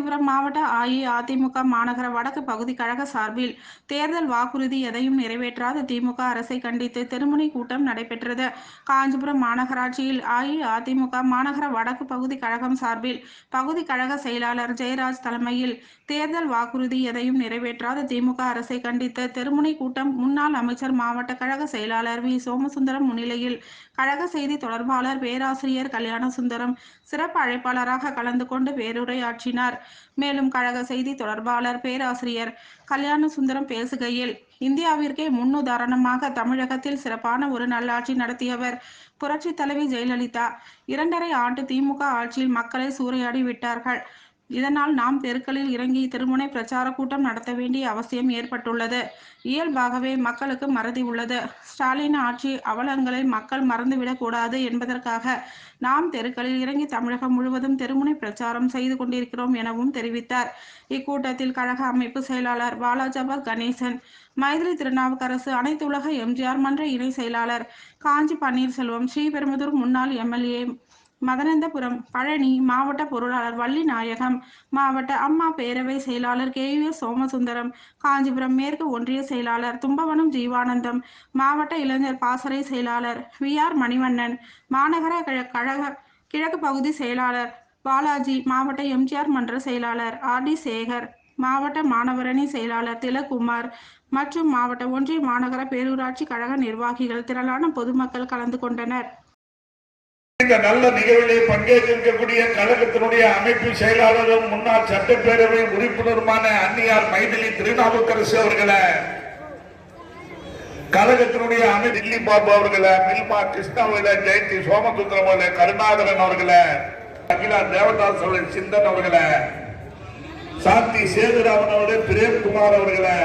காஞ்சிபுரம் மாவட்ட அஇஅதிமுக மாநகர வடக்கு பகுதி கழக சார்பில் தேர்தல் வாக்குறுதி எதையும் நிறைவேற்றாத திமுக அரசை கண்டித்து தெருமுனை கூட்டம் நடைபெற்றது. காஞ்சிபுரம் மாநகராட்சியில் அஇஅதிமுக மாநகர வடக்கு பகுதி கழகம் சார்பில் பகுதி கழக செயலாளர் ஜெயராஜ் தலைமையில் தேர்தல் வாக்குறுதி எதையும் நிறைவேற்றாத திமுக அரசை கண்டித்து தெருமுனை கூட்டம் முன்னாள் அமைச்சர் மாவட்ட கழக செயலாளர் வி. சோமசுந்தரம் முன்னிலையில் கழக செய்தி தொடர்பாளர் பேராசிரியர் கல்யாணசுந்தரம் சிறப்பு அழைப்பாளராக கலந்து கொண்டு பேருரையாற்றினார். மேலும் கழக செய்தி தொடர்பாளர் பேராசிரியர் கல்யாணசுந்தரம் பேசுகையில், இந்தியாவிற்கே முன்னுதாரணமாக தமிழகத்தில் சிறப்பான ஒரு நல்லாட்சி நடத்தியவர் புரட்சி தலைவி ஜெயலலிதா. 2.5 ஆண்டு திமுக ஆட்சியில் மக்களை சூறையாடி விட்டார்கள். இதனால் நாம் தெருக்களில் இறங்கி திருமுனை பிரச்சார கூட்டம் நடத்த வேண்டிய அவசியம் ஏற்பட்டுள்ளது. இயல்பாகவே மக்களுக்கு மறதி உள்ளது. ஸ்டாலின் ஆட்சி அவலங்களை மக்கள் மறந்துவிடக் கூடாது என்பதற்காக நாம் தெருக்களில் இறங்கி தமிழகம் முழுவதும் தெருமுனை பிரச்சாரம் செய்து கொண்டிருக்கிறோம் எனவும் தெரிவித்தார். இக்கூட்டத்தில் கழக அமைப்பு செயலாளர் வாலாஜாபாத் கணேசன், மைதிலி திருநாவுக்கரசு, அனைத்து உலக எம்ஜிஆர் மன்ற இணை செயலாளர் காஞ்சி பன்னீர்செல்வம், ஸ்ரீபெரும்புதூர் முன்னாள் எம்எல்ஏ மதனந்தபுரம் பழனி, மாவட்ட பொருளாளர் வள்ளி நாயகம், மாவட்ட அம்மா பேரவை செயலாளர் KUS சோமசுந்தரம், காஞ்சிபுரம் மேற்கு ஒன்றிய செயலாளர் தும்பவனம் ஜீவானந்தம், மாவட்ட இளைஞர் பாசறை செயலாளர் VR மணிவண்ணன், மாநகர கழக கிழக்கு பகுதி செயலாளர் பாலாஜி, மாவட்ட எம்ஜிஆர் மன்ற செயலாளர் RD சேகர், மாவட்ட மாணவரணி செயலாளர் திலக்குமார் மற்றும் மாவட்ட ஒன்றிய மாநகர பேரூராட்சி கழக நிர்வாகிகள், திரளான பொதுமக்கள் கலந்து கொண்டனர். இந்த நல்ல நிகழ்விலே பங்கேற்கக்கூடிய கழகத்தினுடைய அமைப்பு செயலாளரும் முன்னாள் சட்டப்பேரவை உறுப்பினருமான அன்னியார் மைதிலி திருநாவுக்கரசு அவர்களை, கழகத்தினுடைய அமைச்சர் டில்லி பாபு அவர்களை, மில்மா கிருஷ்ணா அவர்களை, ஜெயந்தி சோமசுந்தரம் அவர்களை, கருணாகரன் அவர்களை, அகிலா தேவதாஸ் அவர்கள், சிந்தன் அவர்களை, சாந்தி சேதுராமன் அவர்களை, பிரேம்குமார் அவர்களை,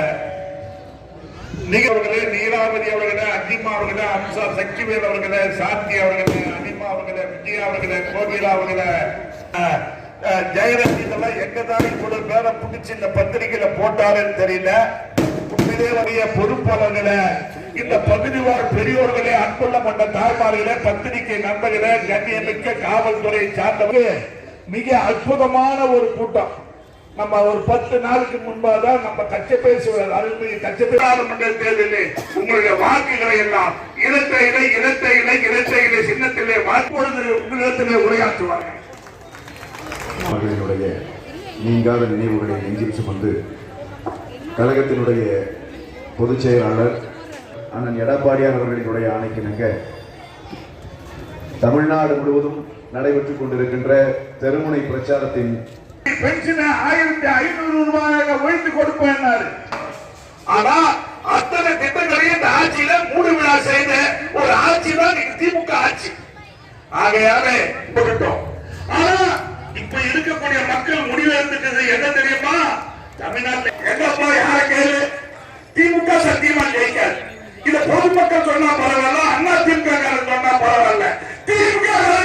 அவர்களே, நீராவதி அவர்களே, அஜிமா அவர்களே, அம்சா சக்திவேல் அவர்களே, சாந்தி அவர்களே, அனிமா அவர்களே, விஜயா அவர்களே, கோகிலா அவர்களே, ஜெயராஜ், இதெல்லாம் எங்கதான் இவ்வளவு பேரை பிடிச்சி இந்த பத்திரிகையில போட்டாருன்னு தெரியல. உண்மையிலே வரைய பொறுப்பாளர்களே, இந்த பகுதிவார் பெரியோர்களே, அன்புள்ள கொண்ட தாய்மார்களே, பத்திரிகை நண்பர்களே, கண்ணியமிக்க காவல்துறை சார்ந்தவர்களே, மிக அற்புதமான ஒரு கூட்டம். நம்ம ஒரு 10 நாளுக்கு முன்பாக தான் நம்ம கச்சப்பேசுவர் அருள்மிகு கச்சப்பேராளுமன்ற தேர்தலில் உங்களுடைய வாக்குகளை எல்லாம் இரட்டை இலை சின்னத்திலே வாக்குறுதி உங்களிடத்திலே உரையாற்றுவார்கள். அவர்களுடைய நீங்காத நினைவுகளை நெஞ்சில் சுமந்து கழகத்தினுடைய பொதுச் செயலாளர் அண்ணன் எடப்பாடியார் அவர்களுடைய ஆணைக்கிணங்க தமிழ்நாடு முழுவதும் நடைபெற்றுக் கொண்டிருக்கின்ற தெருமுனை பிரச்சாரத்தின் பென்ஷனை 1500 ரூபாயாக உயர்த்தி கொடுப்பேன். ஆனா அத்தனை திட்டங்களையும் இந்த ஆட்சியில மூடு விழா செய்த ஒரு ஆட்சி தான் திமுக ஆட்சி. ஆகையாலே போட்டோம். ஆனா இப்ப இருக்கக்கூடிய மக்கள் முடிவு எடுத்துக்கிறது என்ன தெரியுமா? தமிழ்நாட்டில் எங்கப்பா யார கேளு, திமுக சத்தியமா ஜெயிக்காது. இத பொதுமக்கள் சொன்னா பரவாயில்ல, அண்ணா திமுக சொன்னா பரவாயில்ல, திமுக